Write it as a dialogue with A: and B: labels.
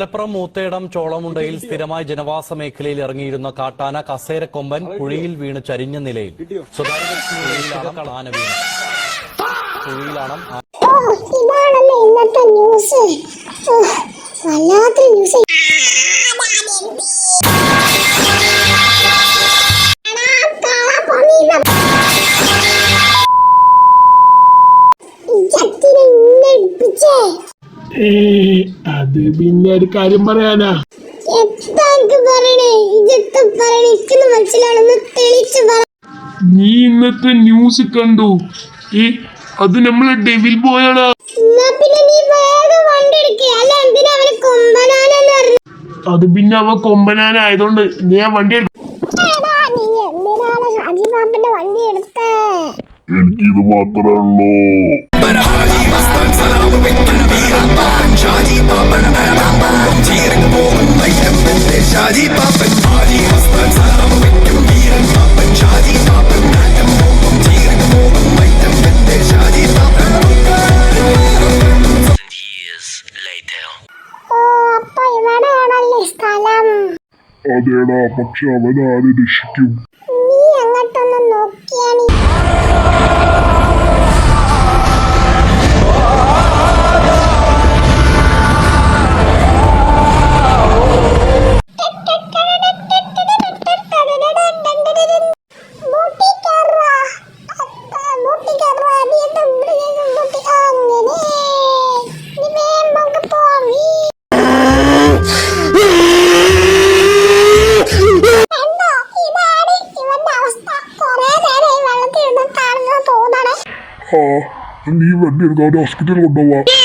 A: മലപ്പുറം മൂത്തേടം ചോളമുണ്ടയിൽ സ്ഥിരമായി ജനവാസ മേഖലയിൽ ഇറങ്ങിയിരുന്ന കാട്ടാന കസേരക്കൊമ്പൻ കുഴിയിൽ വീണ് ചരിഞ്ഞ നിലയിൽ
B: ഇതാണല്ലേ ഇന്നത്തെ ന്യൂസ്. വല്ലാത്ത ന്യൂസ്.
C: അത് പിന്നെ ഒരു കാര്യം പറയാനാ. നീ ഇന്നത്തെ ന്യൂസ് കണ്ടു? അത് നമ്മളെ ഡെവിൽ ബോയാണ്. അത് പിന്നെ അവ കൊമ്പനാനായതുകൊണ്ട് നീ ആ വണ്ടി എനിക്കിത് മാത്രമേ ഉള്ളൂ. അതേടാ, പക്ഷെ അവൻ ആര് രക്ഷിക്കും?
B: നീ അങ്ങോട്ടൊന്ന് നോക്കിയാണി.
C: നീ വണ്ടി എടുക്കാതെ ഹോസ്പിറ്റലിൽ കൊണ്ടുപോവാ.